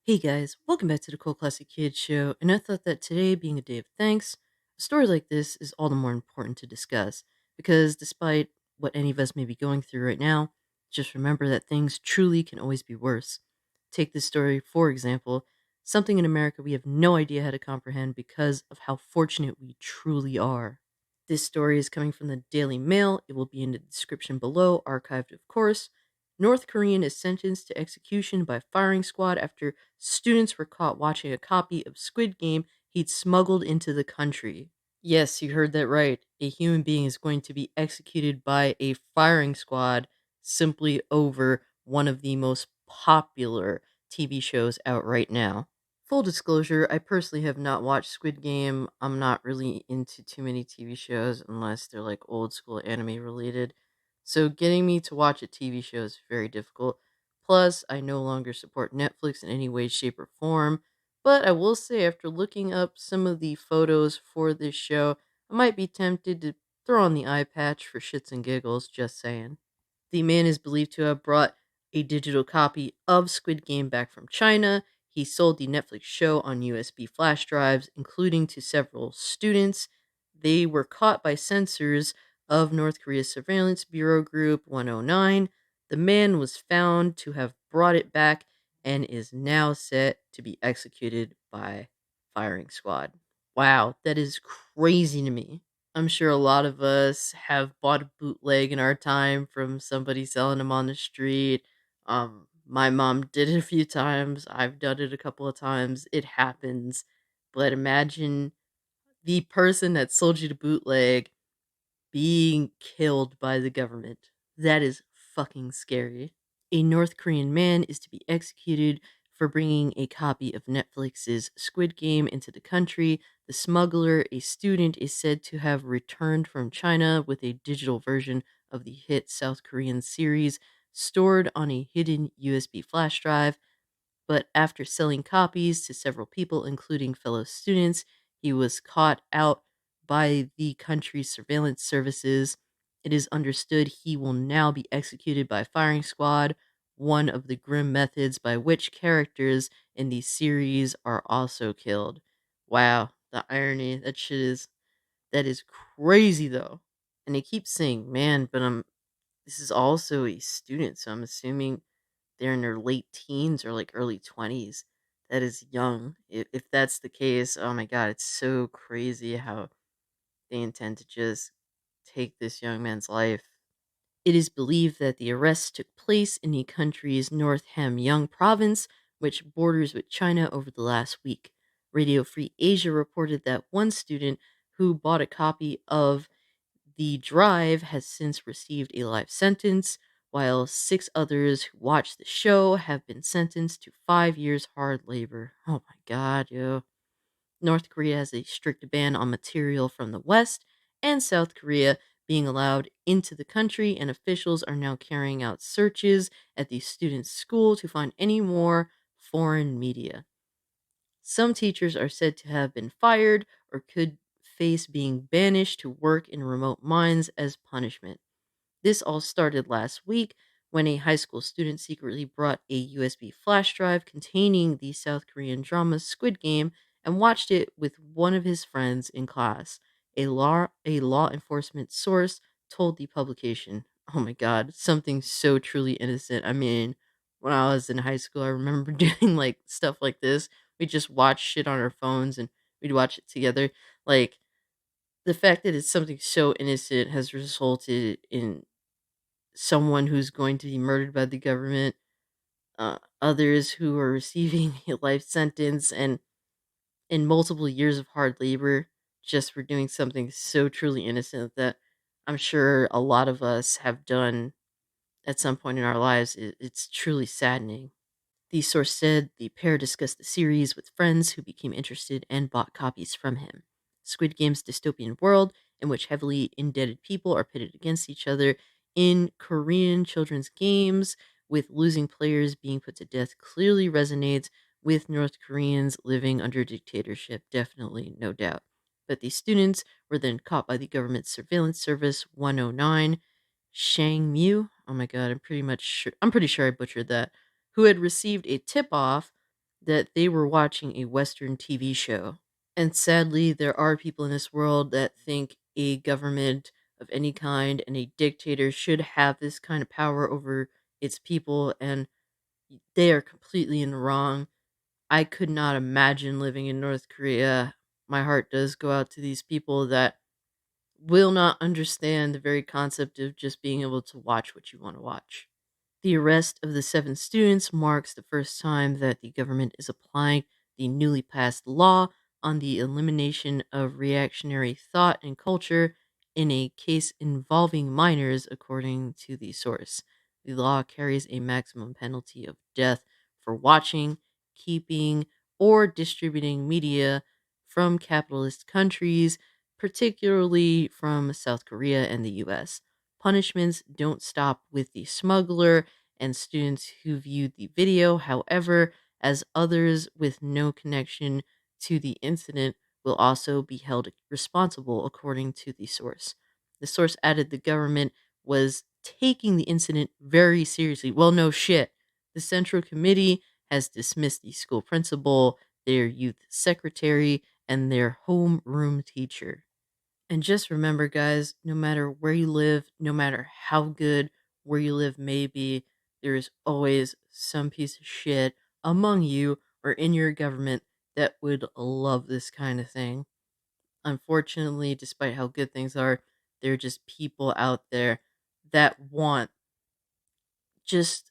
Hey guys, welcome back to the Cool Classic Kids Show. And I thought that today, being a day of thanks, a story like this is all the more important to discuss because despite what any of us may be going through right now, just remember that things truly can always be worse. Take this story, for example, something in America we have no idea how to comprehend because of how fortunate we truly are. This story is coming from the Daily Mail. It will be in the description below, archived, of course. North Korean is sentenced to execution by firing squad after students were caught watching a copy of Squid Game he'd smuggled into the country. Yes, you heard that right. A human being is going to be executed by a firing squad simply over one of the most popular TV shows out right now. Full disclosure, I personally have not watched Squid Game. I'm not really into too many TV shows unless they're like old school anime related. So getting me to watch a TV show is very difficult. Plus, I no longer support Netflix in any way, shape, or form. But I will say, after looking up some of the photos for this show, I might be tempted to throw on the eye patch for shits and giggles, just saying. The man is believed to have brought a digital copy of Squid Game back from China. He sold the Netflix show on USB flash drives, including to several students. They were caught by censors of North Korea's Surveillance Bureau Group 109. The man was found to have brought it back and is now set to be executed by firing squad. Wow, that is crazy to me. I'm sure a lot of us have bought a bootleg in our time from somebody selling them on the street. My mom did it a few times. I've done it a couple of times. It happens. But imagine the person that sold you the bootleg being killed by the government. That is fucking scary. A North Korean man is to be executed for bringing a copy of Netflix's Squid Game into the country. The smuggler, a student, is said to have returned from China with a digital version of the hit South Korean series stored on a hidden USB flash drive. But after selling copies to several people, including fellow students, he was caught out by the country's surveillance services. It is understood he will now be executed by firing squad, one of the grim methods by which characters in the series are also killed. Wow, the irony. That is crazy though. And they keep saying, man, but this is also a student, so I'm assuming they're in their late teens or like early 20s. That is young. If that's the case, oh my god, it's so crazy how they intend to just take this young man's life. It is believed that the arrests took place in the country's North Hamgyong province, which borders with China, over the last week. Radio Free Asia reported that one student who bought a copy of the drive has since received a life sentence, while six others who watched the show have been sentenced to 5 years hard labor. Oh my god, yo. North Korea has a strict ban on material from the West, and South Korea being allowed into the country, and officials are now carrying out searches at the students' school to find any more foreign media. Some teachers are said to have been fired or could face being banished to work in remote mines as punishment. This all started last week when a high school student secretly brought a USB flash drive containing the South Korean drama Squid Game and watched it with one of his friends in class. A law enforcement source told the publication. Oh my god, something so truly innocent. I mean, when I was in high school, I remember doing like stuff like this. We just watch shit on our phones and we'd watch it together. Like, the fact that it's something so innocent has resulted in someone who's going to be murdered by the government, others who are receiving a life sentence and multiple years of hard labor just for doing something so truly innocent that I'm sure a lot of us have done at some point in our lives. It's truly saddening. The source said the pair discussed the series with friends who became interested and bought copies from him. Squid Game's dystopian world, in which heavily indebted people are pitted against each other in Korean children's games, with losing players being put to death, clearly resonates with North Koreans living under dictatorship, definitely, no doubt. But these students were then caught by the government surveillance service 109, Shang Mu. Oh my god, I'm pretty sure I butchered that, who had received a tip off that they were watching a Western TV show. And sadly, there are people in this world that think a government of any kind and a dictator should have this kind of power over its people, and they are completely in the wrong. I could not imagine living in North Korea. My heart does go out to these people that will not understand the very concept of just being able to watch what you want to watch. The arrest of the seven students marks the first time that the government is applying the newly passed law on the elimination of reactionary thought and culture in a case involving minors, according to the source. The law carries a maximum penalty of death for watching, keeping, or distributing media from capitalist countries, particularly from South Korea and the US. Punishments don't stop with the smuggler and students who viewed the video. However, as others with no connection to the incident will also be held responsible, according to the source. The source added the government was taking the incident very seriously. Well, no shit. The Central Committee has dismissed the school principal, their youth secretary, and their homeroom teacher. And just remember, guys, no matter where you live, no matter how good where you live may be, there is always some piece of shit among you or in your government that would love this kind of thing. Unfortunately, despite how good things are, there are just people out there that want just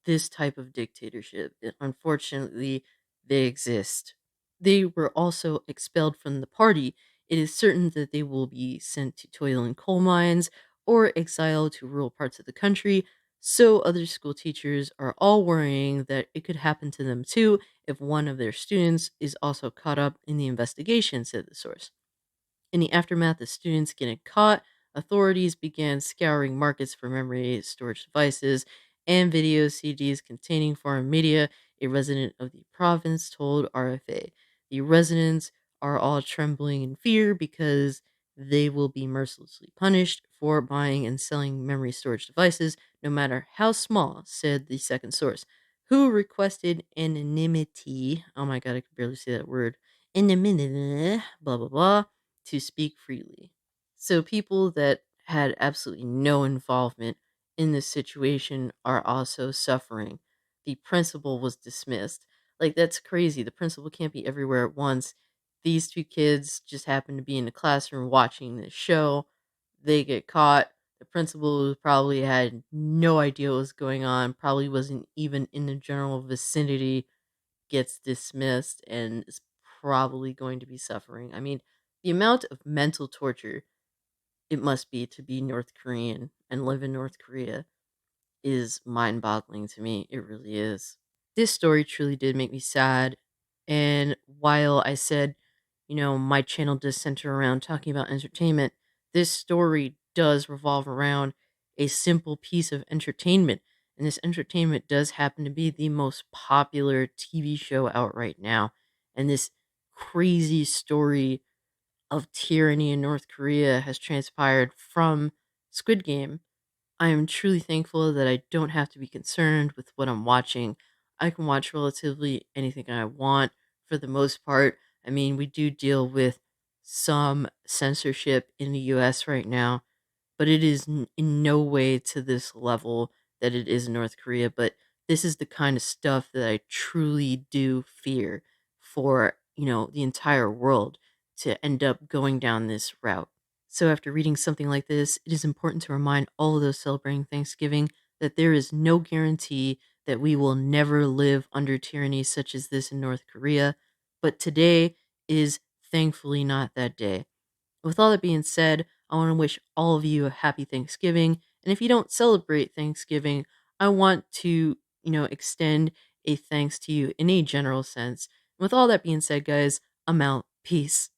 this type of dictatorship. Unfortunately, they exist. They were also expelled from the party. It is certain that they will be sent to toil in coal mines or exiled to rural parts of the country. So, other school teachers are all worrying that it could happen to them too if one of their students is also caught up in the investigation, said the source. In the aftermath of students getting caught, authorities began scouring markets for memory storage devices and video CDs containing foreign media, a resident of the province told RFA. The residents are all trembling in fear because they will be mercilessly punished for buying and selling memory storage devices, no matter how small, said the second source, who requested anonymity. Oh my god, I can barely say that word. Anonymity, blah, blah, blah, to speak freely. So people that had absolutely no involvement in this situation are also suffering. The principal was dismissed. Like, that's crazy. The principal can't be everywhere at once. These two kids just happen to be in the classroom watching this show. They get caught. The principal probably had no idea what was going on, probably wasn't even in the general vicinity, gets dismissed and is probably going to be suffering. I mean, the amount of mental torture it must be North Korean and live in North Korea is mind boggling to me. It really is. This story truly did make me sad. And while I said, my channel does center around talking about entertainment, this story does revolve around a simple piece of entertainment. And this entertainment does happen to be the most popular TV show out right now. And this crazy story of tyranny in North Korea has transpired from Squid Game. I am truly thankful that I don't have to be concerned with what I'm watching. I can watch relatively anything I want for the most part. I mean, we do deal with some censorship in the US right now, but it is in no way to this level that it is in North Korea. But this is the kind of stuff that I truly do fear for, the entire world to end up going down this route. So, after reading something like this, it is important to remind all of those celebrating Thanksgiving that there is no guarantee that we will never live under tyranny such as this in North Korea. But today is thankfully not that day. With all that being said, I want to wish all of you a happy Thanksgiving. And if you don't celebrate Thanksgiving, I want to, extend a thanks to you in a general sense. With all that being said, guys, I'm out. Peace.